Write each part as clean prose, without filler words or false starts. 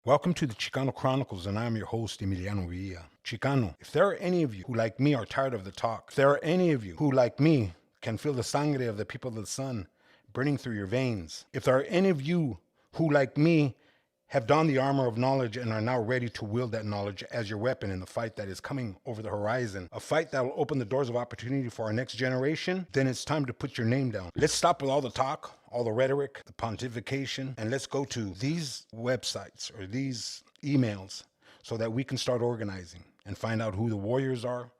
Welcome to the Chicano Chronicles, and I'm your host, Emiliano Villa. Chicano, if there are any of you who, like me, are tired of the talk, if there are any of you who, like me, can feel the sangre of the people of the sun burning through your veins, if there are any of you who, like me, have donned the armor of knowledge and are now ready to wield that knowledge as your weapon in the fight that is coming over the horizon, a fight that will open the doors of opportunity for our next generation, then it's time to put your name down. Let's stop with all the talk, all the rhetoric, the pontification, and let's go to these websites or these emails so that we can start organizing and find out who the warriors are,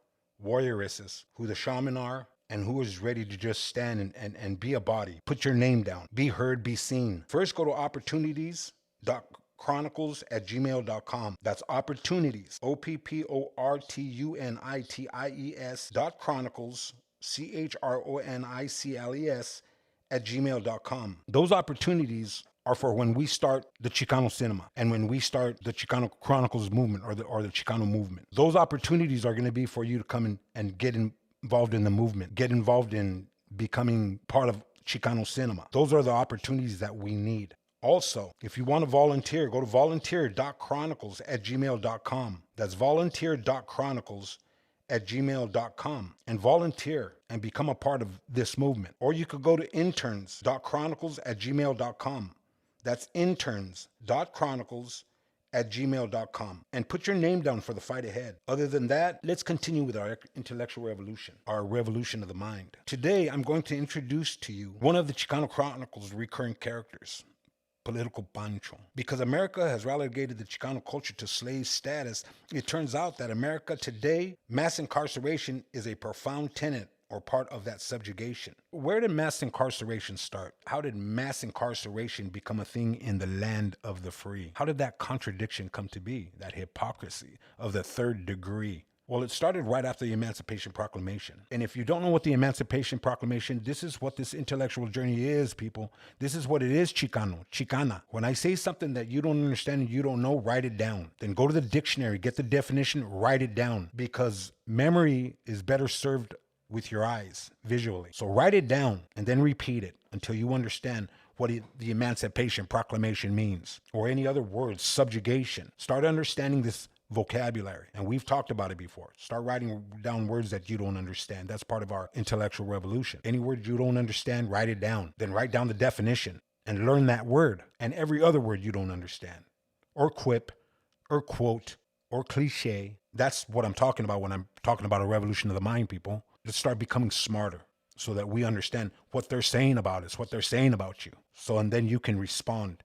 warrioresses, who the shaman are, and who is ready to just stand and be a body. Put your name down. Be heard, be seen. First, go to opportunities.chronicles@gmail.com. That's opportunities, opportunities.chronicles, CHRONICLES@gmail.com. Those opportunities are for when we start the Chicano cinema and when we start the Chicano Chronicles movement or the Chicano movement. Those opportunities are going to be for you to come in and get involved in the movement, get involved in becoming part of Chicano cinema. Those are the opportunities that we need. Also, if you want to volunteer, go to volunteer.chronicles@gmail.com. That's volunteer.chronicles@gmail.com and volunteer and become a part of this movement. Or you could go to interns.chronicles@gmail.com. That's interns.chronicles@gmail.com and put your name down for the fight ahead. Other than that, let's continue with our intellectual revolution, our revolution of the mind. Today, I'm going to introduce to you one of the Chicano Chronicles' recurring characters, Political Pancho. Because America has relegated the Chicano culture to slave status, it turns out that America today, mass incarceration is a profound tenet or part of that subjugation. Where did mass incarceration start? How did mass incarceration become a thing in the land of the free? How did that contradiction come to be, that hypocrisy of the third degree? Well, it started right after the Emancipation Proclamation. And if you don't know what the Emancipation Proclamation, this is what this intellectual journey is, people. This is what it is, Chicano, Chicana. When I say something that you don't understand and you don't know, write it down. Then go to the dictionary, get the definition, write it down. Because memory is better served with your eyes, visually. So write it down and then repeat it until you understand what the Emancipation Proclamation means. Or any other words, subjugation. Start understanding this vocabulary. And we've talked about it before. Start writing down words that you don't understand. That's part of our intellectual revolution. Any word you don't understand, write it down. Then write down the definition and learn that word and every other word you don't understand. Or quip, or quote, or cliche. That's what I'm talking about when I'm talking about a revolution of the mind, people. Let's start becoming smarter so that we understand what they're saying about us, what they're saying about you. So, and then you can respond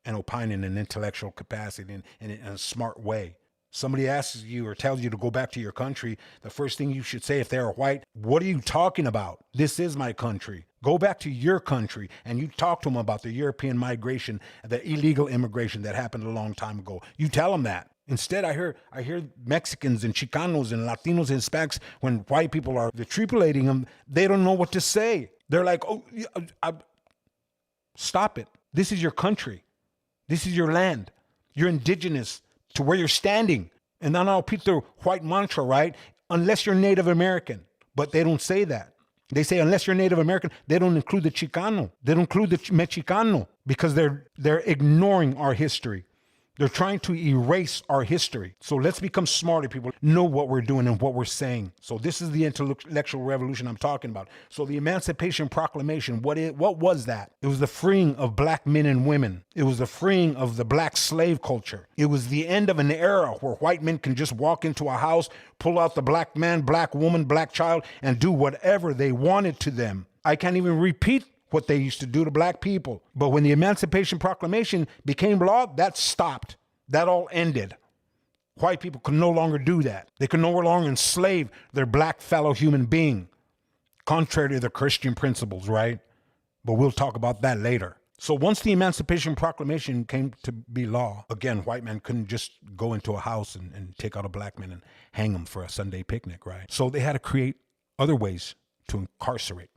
and opine in an intellectual capacity in a smart way. Somebody asks you or tells you to go back to your country, the first thing you should say if they're white, what are you talking about? This is my country. Go back to your country and you talk to them about the European migration, the illegal immigration that happened a long time ago. You tell them that. Instead, I hear Mexicans and Chicanos and Latinos and Hispanics, when white people are tripulating them, they don't know what to say. They're like, oh, stop it. This is your country. This is your land. You're indigenous to where you're standing. And then I'll repeat the white mantra, right? Unless you're Native American. But they don't say that. They say unless you're Native American, they don't include the Chicano. They don't include the Mexicano because they're ignoring our history. They're trying to erase our history. So let's become smarter, people. Know what we're doing and what we're saying. So this is the intellectual revolution I'm talking about. So the Emancipation Proclamation, what was that? It was the freeing of black men and women. It was the freeing of the black slave culture. It was the end of an era where white men can just walk into a house, pull out the black man, black woman, black child, and do whatever they wanted to them. I can't even repeat what they used to do to black people. But when the Emancipation Proclamation became law, that stopped. That all ended. White people could no longer do that. They could no longer enslave their black fellow human being, contrary to the Christian principles, right? But we'll talk about that later. So once the Emancipation Proclamation came to be law, again, white men couldn't just go into a house and take out a black man and hang him for a Sunday picnic, right? So they had to create other ways to incarcerate,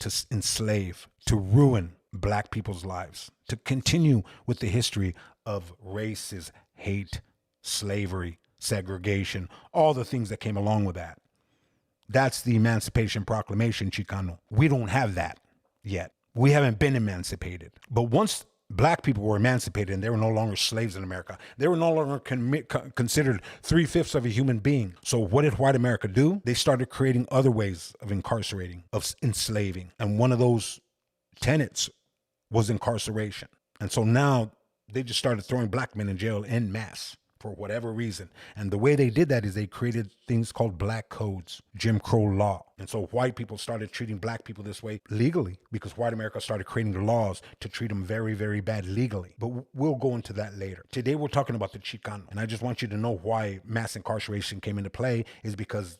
to enslave, to ruin black people's lives, to continue with the history of races, hate, slavery, segregation, all the things that came along with that. That's the Emancipation Proclamation, Chicano. We don't have that yet. We haven't been emancipated. But once black people were emancipated and they were no longer slaves in America. They were no longer considered 3/5 of a human being. So what did white America do? They started creating other ways of incarcerating, of enslaving. And one of those tenets was incarceration. And so now they just started throwing black men in jail en masse for whatever reason. And the way they did that is they created things called black codes, Jim Crow law. And so white people started treating black people this way legally because white America started creating the laws to treat them very, very bad legally. But we'll go into that later. Today we're talking about the Chicano. And I just want you to know why mass incarceration came into play is because,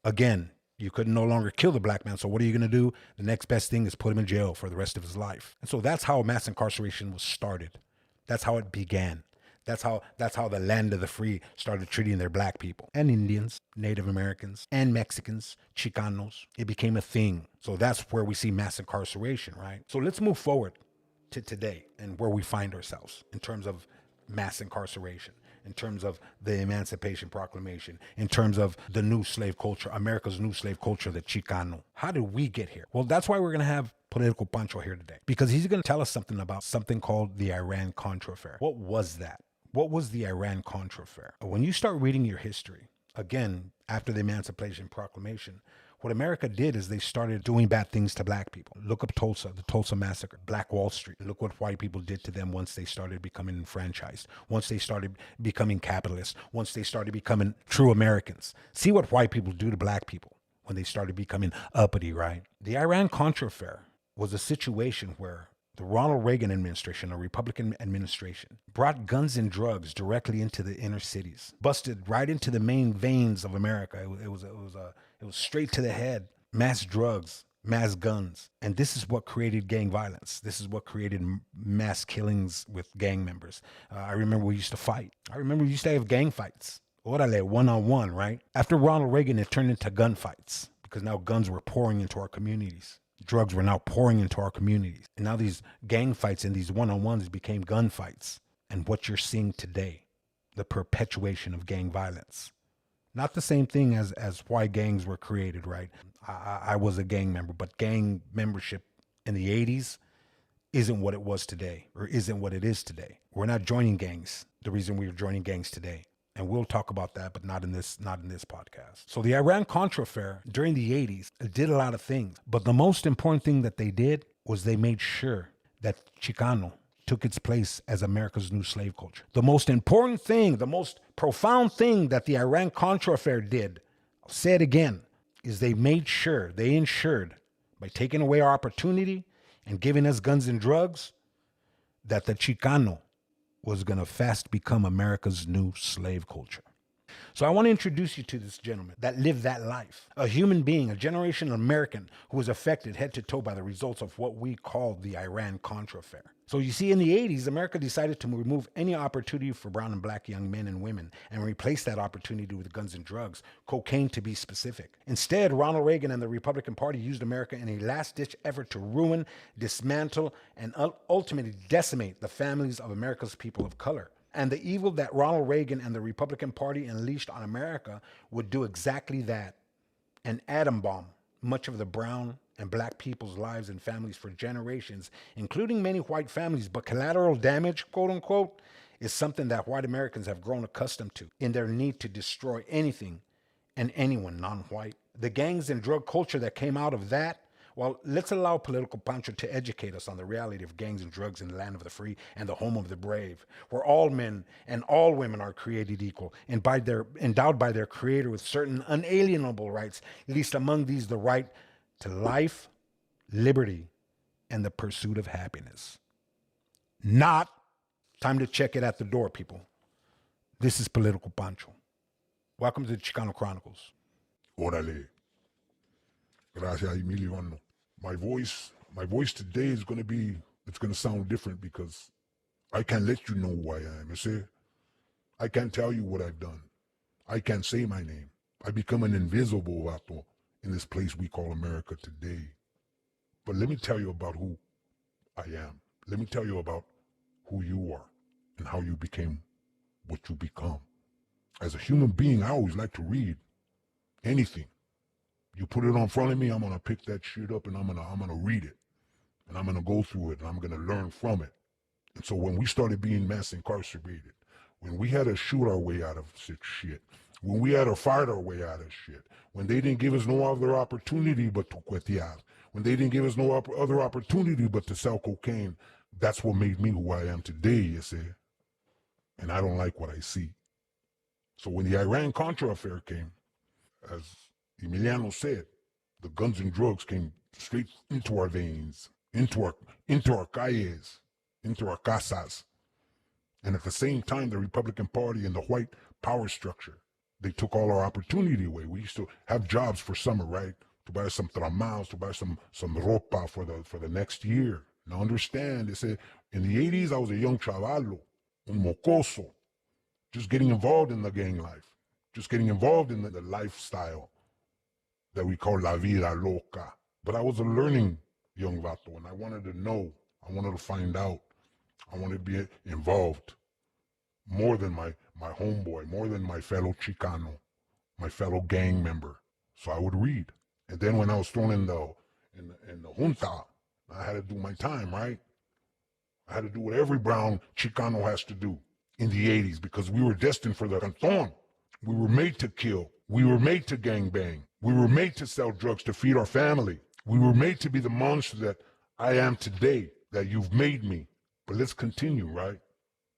again, you could no longer kill the black man. So what are you going to do? The next best thing is put him in jail for the rest of his life. And so that's how mass incarceration was started. That's how it began. That's how the land of the free started treating their black people and Indians, Native Americans, and Mexicans, Chicanos. It became a thing. So that's where we see mass incarceration, right? So let's move forward to today and where we find ourselves in terms of mass incarceration, in terms of the Emancipation Proclamation, in terms of the new slave culture, America's new slave culture, the Chicano. How did we get here? Well, that's why we're going to have Political Pancho here today, because he's going to tell us something about something called the Iran-Contra affair. What was that? What was the Iran-Contra affair? When you start reading your history, again, after the Emancipation Proclamation, what America did is they started doing bad things to black people. Look up Tulsa, the Tulsa Massacre, Black Wall Street. Look what white people did to them once they started becoming enfranchised, once they started becoming capitalists, once they started becoming true Americans. See what white people do to black people when they started becoming uppity, right? The Iran-Contra affair was a situation where the Ronald Reagan administration, a Republican administration, brought guns and drugs directly into the inner cities, busted right into the main veins of America. It was straight to the head. Mass drugs, mass guns. And this is what created gang violence. This is what created mass killings with gang members. I remember we used to fight. I remember we used to have gang fights. Orale, one-on-one, right? After Ronald Reagan, it turned into gunfights because now guns were pouring into our communities. Drugs were now pouring into our communities. And now these gang fights and these one-on-ones became gunfights. And what you're seeing today, the perpetuation of gang violence. Not the same thing as why gangs were created, right? I was a gang member, but gang membership in the 80s isn't what it was today, or isn't what it is today. We're not joining gangs the reason we're joining gangs today. And we'll talk about that, but not in this podcast. So the Iran-Contra affair during the 80s did a lot of things. But the most important thing that they did was they made sure that Chicano took its place as America's new slave culture. The most important thing, the most profound thing that the Iran-Contra affair did, I'll say it again, is they ensured, by taking away our opportunity and giving us guns and drugs, that the Chicano was going to fast become America's new slave culture. So I want to introduce you to this gentleman that lived that life. A human being, a generational American who was affected head to toe by the results of what we call the Iran-Contra affair. So you see, in the 80s, America decided to remove any opportunity for brown and black young men and women and replace that opportunity with guns and drugs, cocaine to be specific. Instead, Ronald Reagan and the Republican Party used America in a last-ditch effort to ruin, dismantle, and ultimately decimate the families of America's people of color. And the evil that Ronald Reagan and the Republican Party unleashed on America would do exactly that. An atom bomb much of the brown and black people's lives and families for generations, including many white families. But collateral damage, quote unquote, is something that white Americans have grown accustomed to in their need to destroy anything and anyone non-white. The gangs and drug culture that came out of that, well, let's allow Political Pancho to educate us on the reality of gangs and drugs in the land of the free and the home of the brave, where all men and all women are created equal and endowed by their creator with certain unalienable rights, least among these the right to life, liberty, and the pursuit of happiness. Not time to check it at the door, people. This is Political Pancho. Welcome to the Chicano Chronicles. Orale. Gracias, Emiliano. My voice today is going to sound different because I can't let you know who I am. You see? I can't tell you what I've done. I can't say my name. I become an invisible vato in this place we call America today. But let me tell you about who I am. Let me tell you about who you are and how you became what you become. As a human being, I always like to read anything. You put it on front of me, I'm gonna pick that shit up and I'm gonna read it. And I'm gonna go through it and I'm gonna learn from it. And so when we started being mass incarcerated, when we had to shoot our way out of shit, when we had to fight our way out of shit, when they didn't give us no other opportunity but to cuetear, when they didn't give us no other opportunity but to sell cocaine, that's what made me who I am today, you see. And I don't like what I see. So when the Iran-Contra affair came, as Emiliano said, the guns and drugs came straight into our veins, into our calles, into our casas. And at the same time, the Republican Party and the white power structure, they took all our opportunity away. We used to have jobs for summer, right? To buy some tramados, to buy some ropa for the next year. Now understand, they said in the 80s, I was a young chavalo, un mocoso, just getting involved in the gang life, just getting involved in the lifestyle that we call la vida loca. But I was a learning young vato, and I wanted to know, I wanted to find out, I wanted to be involved more than my homeboy, more than my fellow Chicano, my fellow gang member. So I would read. And then when I was thrown in the junta, I had to do my time, right? I had to do what every brown Chicano has to do in the 80s because we were destined for the canton. We were made to kill. We were made to gang bang. We were made to sell drugs to feed our family. We were made to be the monster that I am today, that you've made me. But let's continue, right?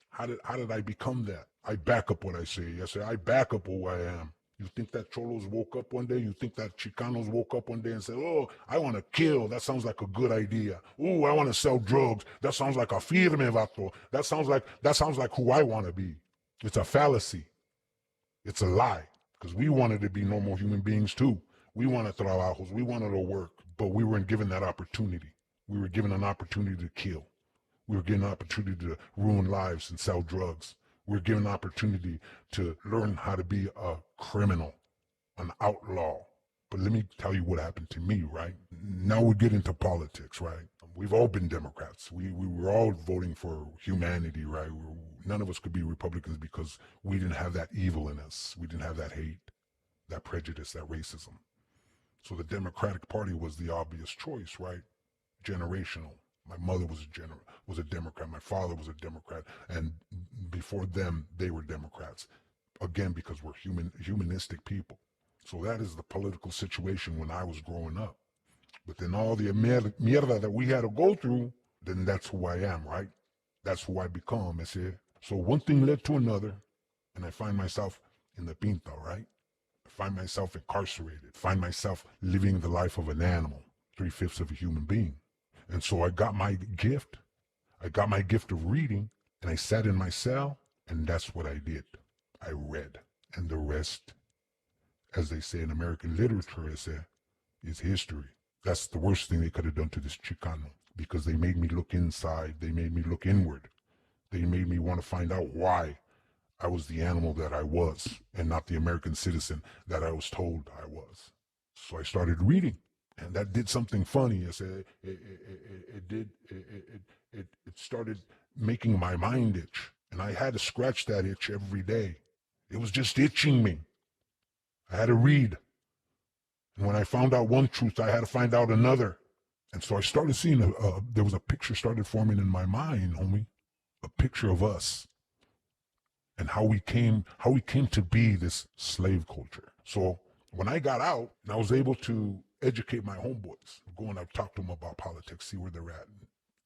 How did I become that? I back up what I say. I say I back up who I am. You think that Cholos woke up one day? You think that Chicanos woke up one day and said, oh, I want to kill. That sounds like a good idea. Oh, I want to sell drugs. That sounds like a firme vato. That sounds like who I want to be. It's a fallacy. It's a lie. Because we wanted to be normal human beings too. We wanted trabajos. We wanted to work. But we weren't given that opportunity. We were given an opportunity to kill. We were given an opportunity to ruin lives and sell drugs. We were given an opportunity to learn how to be a criminal, an outlaw. But let me tell you what happened to me, right? Now we get into politics, right? We've all been Democrats. We were all voting for humanity, right? None of us could be Republicans because we didn't have that evil in us. We didn't have that hate, that prejudice, that racism. So the Democratic Party was the obvious choice, right? Generational. My mother was a Democrat. My father was a Democrat. And before them, they were Democrats. Again, because we're humanistic people. So that is the political situation when I was growing up. But then all the mierda that we had to go through, then that's who I am, right? That's who I become, So one thing led to another, and I find myself in the pinta, right? I find myself incarcerated, find myself living the life of an animal, 3/5 of a human being. And so I got my gift. I got my gift of reading, and I sat in my cell, and that's what I did. I read. And the rest, as they say in American literature, is history. That's the worst thing they could have done to this Chicano, because they made me look inside. They made me look inward. They made me want to find out why I was the animal that I was, and not the American citizen that I was told I was. So I started reading. And that did something funny. It started making my mind itch. And I had to scratch that itch every day. It was just itching me. I had to read. And when I found out one truth, I had to find out another. And so I started seeing, there was a picture started forming in my mind, homie. A picture of us. And how we came to be this slave culture. So when I got out, and I was able to educate my homeboys, go and I talk to them about politics, see where they're at.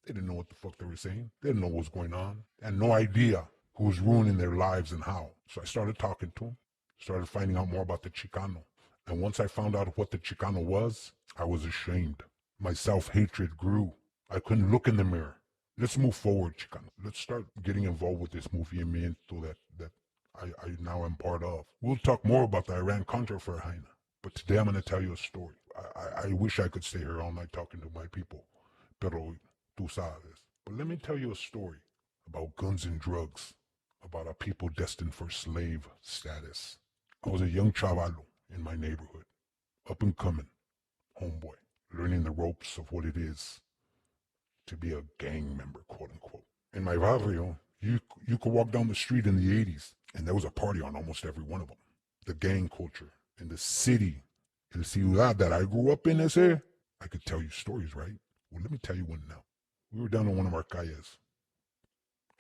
They didn't know what the fuck they were saying. They didn't know what was going on. They had no idea who was ruining their lives and how. So I started talking to them, started finding out more about the Chicano. And once I found out what the Chicano was, I was ashamed. My self-hatred grew. I couldn't look in the mirror. Let's move forward, Chicano. Let's start getting involved with this movimiento that I now am part of. We'll talk more about the Iran-Contra for Jaina. But today I'm going to tell you a story. I wish I could stay here all night talking to my people. Pero tú sabes. But let me tell you a story about guns and drugs, about a people destined for slave status. I was a young chavalo in my neighborhood, up and coming, homeboy, learning the ropes of what it is to be a gang member, quote unquote. In my barrio, you could walk down the street in the 80s, and there was a party on almost every one of them. The gang culture in the city, in the ciudad that I grew up in, I could tell you stories, right? Well, let me tell you one now. We were down on one of our calles,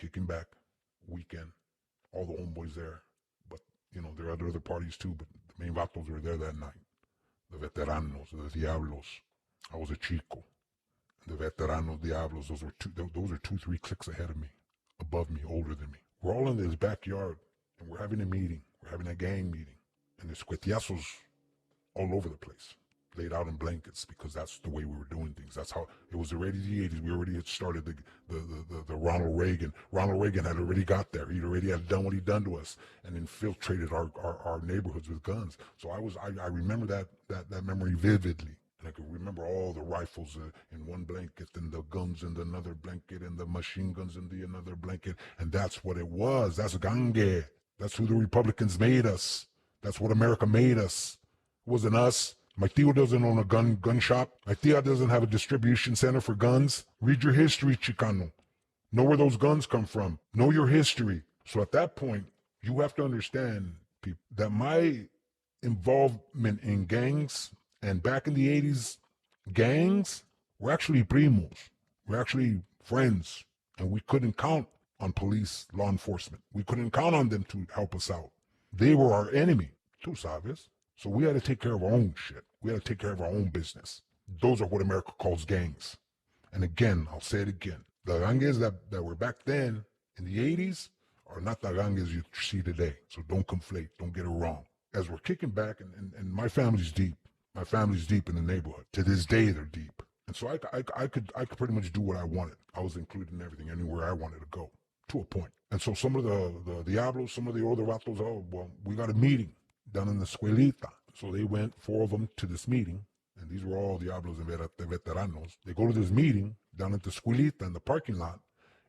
kicking back, weekend, all the homeboys there. But, there are other parties too, but the main vatos were there that night. The veteranos, the diablos. I was a chico. The veteranos, diablos, those are two, three clicks ahead of me, above me, older than me. We're all in this backyard, and we're having a meeting. We're having a gang meeting. And there's cuetiazos all over the place, laid out in blankets, because that's the way we were doing things. That's how it was. Already the 80s. We already had started the Ronald Reagan. Ronald Reagan had already got there. He'd already had done what he'd done to us and infiltrated our neighborhoods with guns. So I remember that memory vividly. And I could remember all the rifles in one blanket, and the guns in another blanket, and the machine guns in the another blanket. And that's what it was. That's gangue. That's who the Republicans made us. That's what America made us. It wasn't us. My tío doesn't own a gun shop. My tia doesn't have a distribution center for guns. Read your history, Chicano. Know where those guns come from. Know your history. So at that point, you have to understand, people, that my involvement in gangs, and back in the 80s, gangs were actually primos. We're actually friends. And we couldn't count on police, law enforcement. We couldn't count on them to help us out. They were our enemy. Tú sabes. So we had to take care of our own shit. We had to take care of our own business. Those are what America calls gangs. And again, I'll say it again. The gangs that were back then in the 80s are not the gangs you see today. So don't conflate. Don't get it wrong. As we're kicking back, and my family's deep. My family's deep in the neighborhood. To this day, they're deep. And so I could pretty much do what I wanted. I was included in everything, anywhere I wanted to go, to a point. And so some of the Diablos, some of the older vatos, we got a meeting down in the escuelita. So they went, 4 of them, to this meeting. And these were all Diablos and veteranos. They go to this meeting down at the escuelita in the parking lot.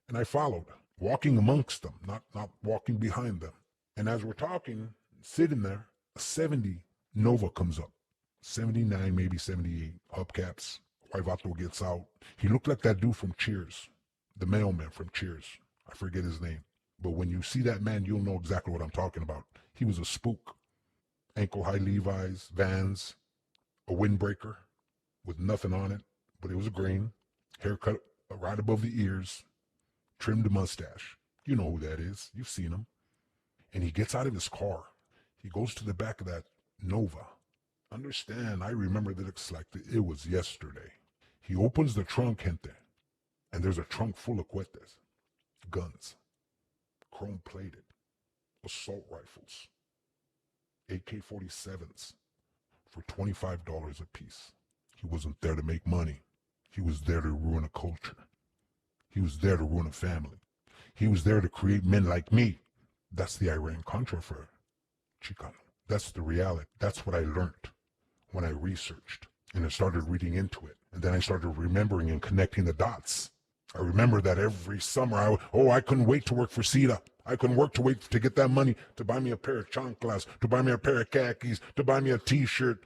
And I followed, walking amongst them, not walking behind them. And as we're talking, sitting there, a 70 Nova comes up. 79, maybe 78, hubcaps. White vato gets out. He looked like that dude from Cheers, the mailman from Cheers. I forget his name. But when you see that man, you'll know exactly what I'm talking about. He was a spook. Ankle-high Levi's, Vans, a windbreaker with nothing on it, but it was a green. Haircut right above the ears, trimmed mustache. You know who that is. You've seen him. And he gets out of his car. He goes to the back of that Nova. Understand, I remember this like it was yesterday. He opens the trunk, gente, and there's a trunk full of cuetes, guns, chrome-plated, assault rifles, AK-47s for $25 a piece. He wasn't there to make money. He was there to ruin a culture. He was there to ruin a family. He was there to create men like me. That's the Iran-Contra for Chicano. That's the reality. That's what I learned when I researched and I started reading into it. And then I started remembering and connecting the dots. I remember that every summer, I couldn't wait to work for CETA. I couldn't wait to get that money to buy me a pair of chanclas, to buy me a pair of khakis, to buy me a t-shirt,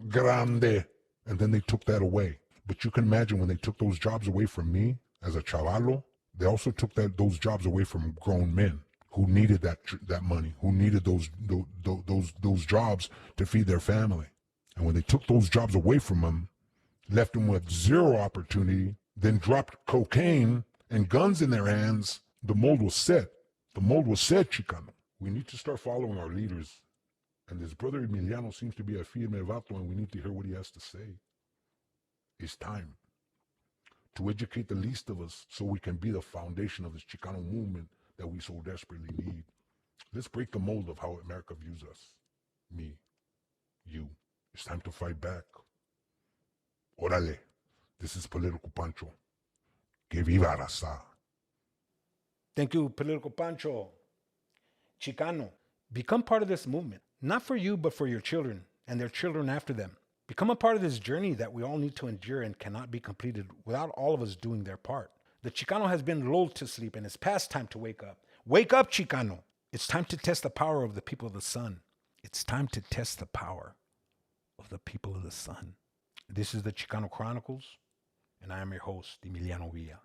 grande. And then they took that away. But you can imagine when they took those jobs away from me as a chavalo, they also took those jobs away from grown men who needed that money, who needed those jobs to feed their family. And when they took those jobs away from them, left them with zero opportunity, then dropped cocaine and guns in their hands, the mold was set. The mold was set, Chicano. We need to start following our leaders. And this brother Emiliano seems to be a firme vato, and we need to hear what he has to say. It's time to educate the least of us so we can be the foundation of this Chicano movement that we so desperately need. Let's break the mold of how America views us. Me, you. It's time to fight back. Orale. This is Political Pancho. Que viva Raza. Thank you, Political Pancho. Chicano, become part of this movement. Not for you, but for your children and their children after them. Become a part of this journey that we all need to endure and cannot be completed without all of us doing their part. The Chicano has been lulled to sleep, and it's past time to wake up. Wake up, Chicano. It's time to test the power of the people of the sun. It's time to test the power of the people of the sun. This is the Chicano Chronicles, and I am your host, Emiliano Villa.